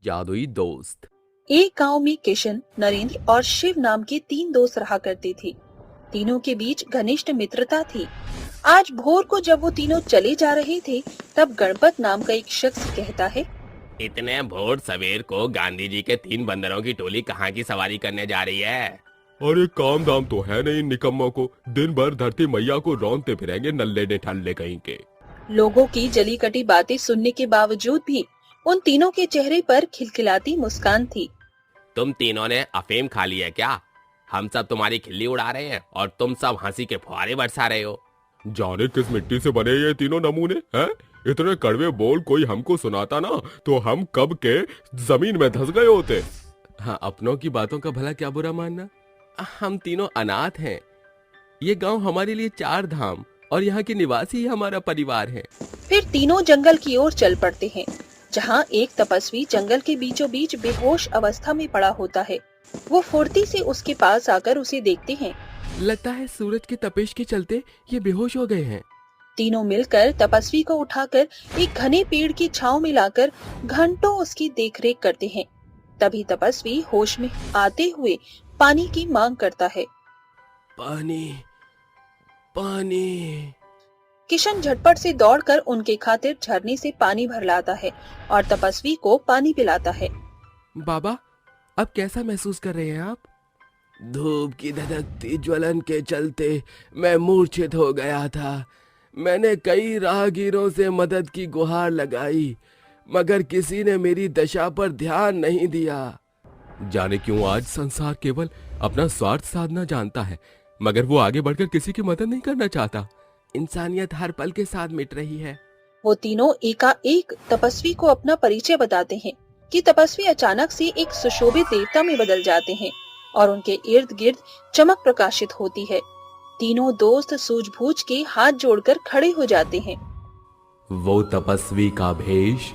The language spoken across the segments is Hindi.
जादुई दोस्त। एक गांव में किशन, नरेंद्र और शिव नाम के 3 दोस्त रहा करते थे। तीनों के बीच घनिष्ठ मित्रता थी। आज भोर को जब वो तीनों चले जा रहे थे, तब गणपत नाम का एक शख्स कहता है, इतने भोर सवेर को गांधी जी के 3 बंदरों की टोली कहाँ की सवारी करने जा रही है? अरे काम दाम तो है नहीं इन निकम्मों को, दिन भर धरती मैया को रौंदते फिरेंगे नल्ले ने ठल्ले कहीं के। लोगों की जली कटी बातें सुनने के बावजूद भी उन तीनों के चेहरे पर खिलखिलाती मुस्कान थी। तुम तीनों ने अफीम खा ली है क्या? हम सब तुम्हारी खिल्ली उड़ा रहे हैं और तुम सब हंसी के फुहारे बरसा रहे हो। जाने किस मिट्टी से बने ये तीनों नमूने हैं? इतने कड़वे बोल कोई हमको सुनाता ना तो हम कब के जमीन में धंस गए होते। हाँ, अपनों की बातों का भला क्या बुरा मानना। हम तीनों अनाथ हैं। ये गांव हमारे लिए 4 धाम और यहाँ के निवासी ही हमारा परिवार है। फिर तीनों जंगल की ओर चल पड़ते हैं, जहाँ एक तपस्वी जंगल के बीचों बीच बेहोश अवस्था में पड़ा होता है। वो फुर्ती से उसके पास आकर उसे देखते हैं। लगता है सूरज की तपिश के चलते ये बेहोश हो गए हैं। तीनों मिलकर तपस्वी को उठाकर एक घने पेड़ की छांव में लाकर घंटों उसकी देखरेख करते हैं। तभी तपस्वी होश में आते हुए पानी की मांग करता है। पानी, पानी। किशन झटपट से दौड़कर उनके खातिर झरने से पानी भर लाता है और तपस्वी को पानी पिलाता है। बाबा, अब कैसा महसूस कर रहे हैं आप? धूप की धधकती ज्वलन के चलते मैं मूर्छित हो गया था। मैंने कई राहगीरों से मदद की गुहार लगाई, मगर किसी ने मेरी दशा पर ध्यान नहीं दिया। जाने क्यों आज संसार केवल अपना स्वार्थ साधना जानता है, मगर वो आगे बढ़कर किसी की मदद नहीं करना चाहता। इंसानियत हर पल के साथ मिट रही है। वो तीनों एकाएक तपस्वी को अपना परिचय बताते हैं कि तपस्वी अचानक से एक सुशोभित देवता में बदल जाते हैं और उनके इर्द गिर्द चमक प्रकाशित होती है। तीनों दोस्त सूझबूझ के हाथ जोड़कर खड़े हो जाते हैं। वो तपस्वी का भेष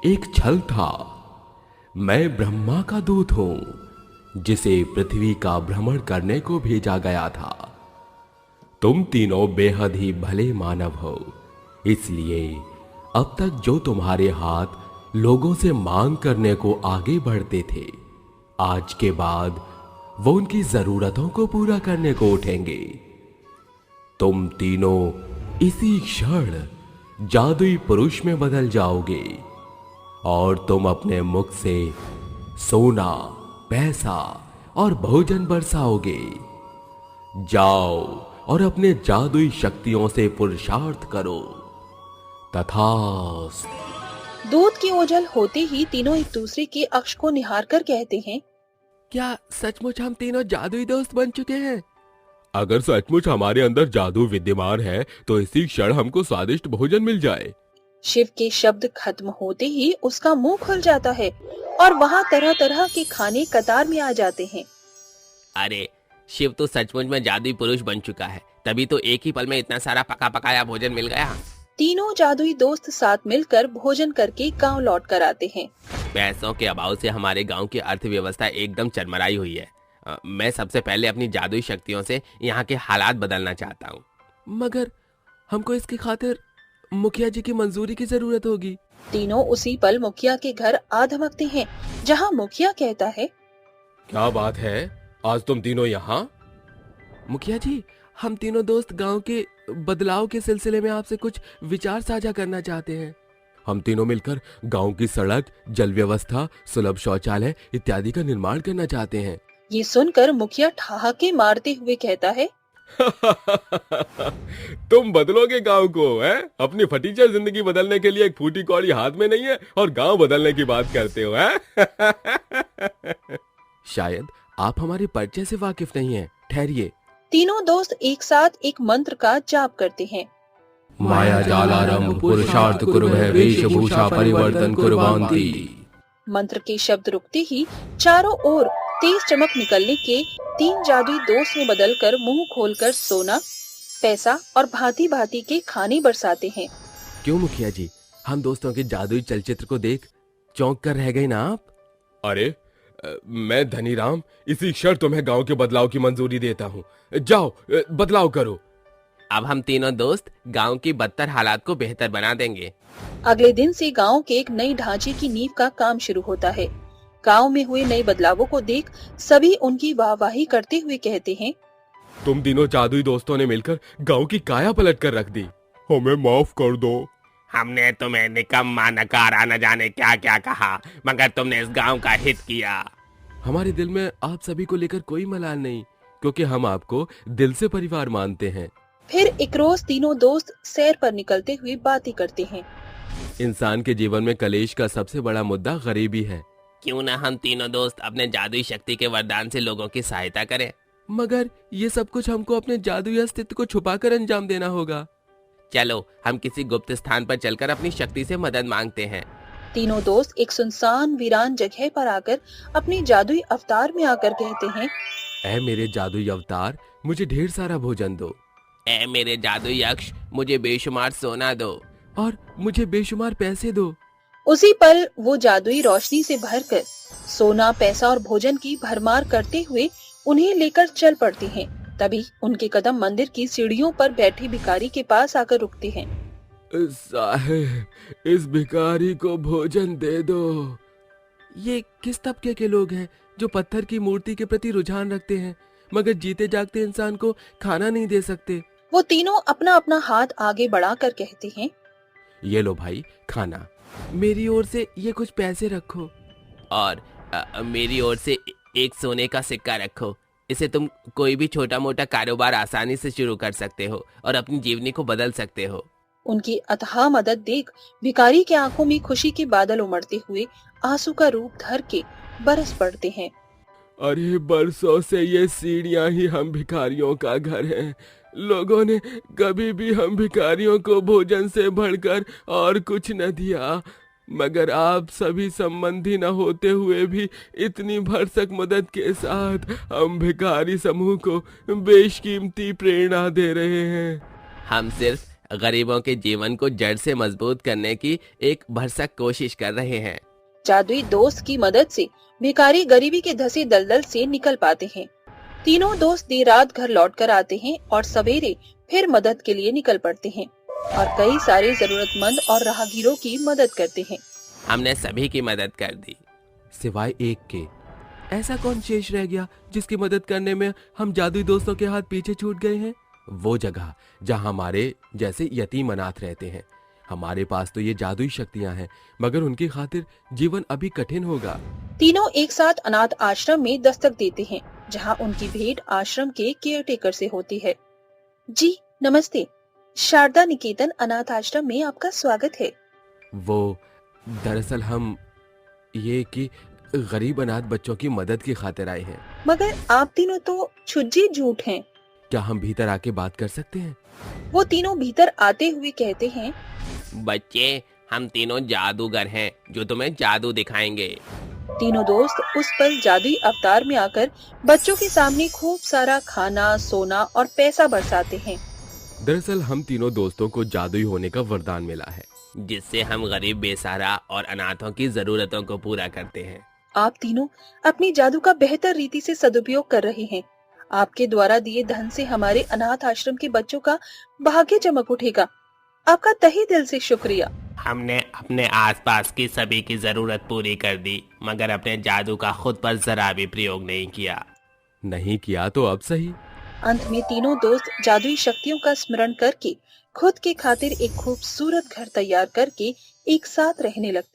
एक छल था। मैं ब्रह्मा का दूत हूं, जिसे पृथ्वी का भ्रमण करने को भेजा गया था। तुम तीनों बेहद ही भले मानव हो, इसलिए अब तक जो तुम्हारे हाथ लोगों से मांग करने को आगे बढ़ते थे, आज के बाद वो उनकी जरूरतों को पूरा करने को उठेंगे। तुम तीनों इसी क्षण जादुई पुरुष में बदल जाओगे और तुम अपने मुख से सोना, पैसा और भोजन बरसाओगे। जाओ और अपने जादुई शक्तियों से पुरुषार्थ करो। तथास्तु। दूध की ओझल होते ही तीनों एक दूसरे के अक्ष को निहार कर कहते हैं, क्या सचमुच हम तीनों जादुई दोस्त बन चुके हैं? अगर सचमुच हमारे अंदर जादू विद्यमान है तो इसी क्षण हमको स्वादिष्ट भोजन मिल जाए। शिव के शब्द खत्म होते ही उसका मुंह खुल जाता है और वहाँ तरह तरह के खाने कतार में आ जाते हैं। अरे, शिव तो सचमुच में जादुई पुरुष बन चुका है, तभी तो एक ही पल में इतना सारा पका पकाया भोजन मिल गया। तीनों जादुई दोस्त साथ मिलकर भोजन करके गांव लौट कर आते हैं। पैसों के अभाव से हमारे गांव की अर्थव्यवस्था एकदम चरमराई हुई है। मैं सबसे पहले अपनी जादुई शक्तियों से यहाँ के हालात बदलना चाहता हूँ, मगर हमको इसकी खातिर मुखिया जी की मंजूरी की जरूरत होगी। तीनों उसी पल मुखिया के घर आ धमकते हैं, जहाँ मुखिया कहता है, क्या बात है, आज तुम तीनों यहाँ? मुखिया जी, हम तीनों दोस्त गांव के बदलाव के सिलसिले में आपसे कुछ विचार साझा करना चाहते हैं। हम तीनों मिलकर गांव की सड़क, जल व्यवस्था, सुलभ शौचालय इत्यादि का निर्माण करना चाहते हैं। ये सुनकर मुखिया ठहाके मारते हुए कहता है, तुम बदलोगे गांव को, हैं? अपनी फटीचर जिंदगी बदलने के लिए एक फूटी कौड़ी हाथ में नहीं है और गांव बदलने की बात करते हो, हैं? शायद आप हमारे परिचय से वाकिफ नहीं हैं। ठहरिए। तीनों दोस्त एक साथ एक मंत्र का जाप करते हैं। माया जालारंभ पुरुषार्थ कुर्वः वेशभूषा परिवर्तन कुर्वान्ति। मंत्र के शब्द रुकते ही चारों ओर तेज चमक निकलने के 3 जादुई दोस्त में बदलकर मुंह खोलकर सोना, पैसा और भांति भांति के खाने बरसाते हैं। क्यों मुखिया जी, हम दोस्तों के जादुई चलचित्र को देख चौंक कर रह गए ना आप? अरे, मैं धनीराम इसी क्षण तुम्हें गांव के बदलाव की मंजूरी देता हूँ। जाओ, बदलाव करो। अब हम तीनों दोस्त गांव की बदतर हालात को बेहतर बना देंगे। अगले दिन से गांव के एक नई ढांचे की नींव का काम शुरू होता है। गांव में हुए नए बदलावों को देख सभी उनकी वाहवाही करते हुए कहते हैं, तुम तीनों जादुई दोस्तों ने मिलकर गांव की काया पलट कर रख दी। हमें माफ कर दो। हमने तुम्हें निकम्मा, नकारा, न जाने क्या क्या कहा, मगर तुमने इस गांव का हित किया। हमारे दिल में आप सभी को लेकर कोई मलाल नहीं, क्योंकि हम आपको दिल से परिवार मानते हैं। फिर एक रोज तीनों दोस्त सैर पर निकलते हुए बातें करते हैं। इंसान के जीवन में कलेश का सबसे बड़ा मुद्दा गरीबी है। क्यों ना हम तीनों दोस्त अपने जादुई शक्ति के वरदान से लोगों की सहायता करें। मगर ये सब कुछ हमको अपने जादुई अस्तित्व को छुपाकर अंजाम देना होगा। चलो हम किसी गुप्त स्थान पर चलकर अपनी शक्ति से मदद मांगते हैं। तीनों दोस्त एक सुनसान वीरान जगह पर आकर अपनी जादुई अवतार में आकर कहते हैं, ऐ मेरे जादुई अवतार, मुझे ढेर सारा भोजन दो। ऐ मेरे जादुई यक्ष, मुझे बेशुमार सोना दो और मुझे बेशुमार पैसे दो। उसी पल वो जादुई रोशनी से भरकर सोना, पैसा और भोजन की भरमार करते हुए उन्हें लेकर चल पड़ते हैं। तभी उनके कदम मंदिर की सीढ़ियों पर बैठे भिखारी के पास आकर रुकते हैं। साहब, इस भिखारी को भोजन दे दो। ये किस तबके के लोग हैं जो पत्थर की मूर्ति के प्रति रुझान रखते हैं, मगर जीते जागते इंसान को खाना नहीं दे सकते। वो तीनों अपना अपना हाथ आगे बढ़ाकर कहते हैं, ये लो भाई खाना, मेरी ओर से ये कुछ पैसे रखो और मेरी ओर से एक सोने का सिक्का रखो। इसे तुम कोई भी छोटा मोटा कारोबार आसानी से शुरू कर सकते हो और अपनी जीवनी को बदल सकते हो। उनकी अथाह मदद देख भिखारी के आंखों में खुशी के बादल उमड़ते हुए आंसू का रूप धर के बरस पड़ते हैं। अरे बरसों से ये सीढ़ियां ही हम भिखारियों का घर है। लोगों ने कभी भी हम भिखारियों को भोजन से बढ़कर और कुछ न दिया, मगर आप सभी संबंधी न होते हुए भी इतनी भरसक मदद के साथ हम भिखारी समूह को बेशकीमती प्रेरणा दे रहे हैं। हम सिर्फ गरीबों के जीवन को जड़ से मजबूत करने की एक भरसक कोशिश कर रहे हैं। जादुई दोस्त की मदद से भिखारी गरीबी के धसे दलदल से निकल पाते हैं। तीनों दोस्त देर रात घर लौट कर आते हैं और सवेरे फिर मदद के लिए निकल पड़ते हैं और कई सारे जरूरतमंद और राहगीरों की मदद करते हैं। हमने सभी की मदद कर दी, सिवाय एक के। ऐसा कौन शेष रह गया जिसकी मदद करने में हम जादुई दोस्तों के हाथ पीछे छूट गए हैं? वो जगह जहाँ हमारे जैसे यतीम अनाथ रहते हैं। हमारे पास तो ये जादुई शक्तियाँ हैं, मगर उनकी खातिर जीवन अभी कठिन होगा। तीनों एक साथ अनाथ आश्रम में दस्तक देते हैं, जहाँ उनकी भेंट आश्रम के केयरटेकर से होती है। जी नमस्ते, शारदा निकेतन अनाथ आश्रम में आपका स्वागत है। वो दरअसल हम ये कि गरीब अनाथ बच्चों की मदद की खातिर आए हैं। मगर आप तीनों तो छुज्जी झूठ हैं। क्या हम भीतर आके बात कर सकते हैं? वो तीनों भीतर आते हुए कहते हैं, बच्चे, हम तीनों जादूगर हैं जो तुम्हें जादू दिखाएंगे। तीनों दोस्त उस पल जादुई अवतार में आकर बच्चों के सामने खूब सारा खाना, सोना और पैसा बरसाते हैं। दरअसल हम तीनों दोस्तों को जादुई होने का वरदान मिला है, जिससे हम गरीब, बेसहारा और अनाथों की जरूरतों को पूरा करते हैं। आप तीनों अपनी जादू का बेहतर रीति से सदुपयोग कर रहे हैं। आपके द्वारा दिए धन से हमारे अनाथ आश्रम के बच्चों का भाग्य चमक उठेगा। आपका तहे दिल से शुक्रिया। हमने अपने आसपास की सभी की जरूरत पूरी कर दी, मगर अपने जादू का खुद पर जरा भी प्रयोग नहीं किया तो अब सही। अंत में तीनों दोस्त जादुई शक्तियों का स्मरण करके खुद के खातिर एक खूबसूरत घर तैयार करके एक साथ रहने लगते।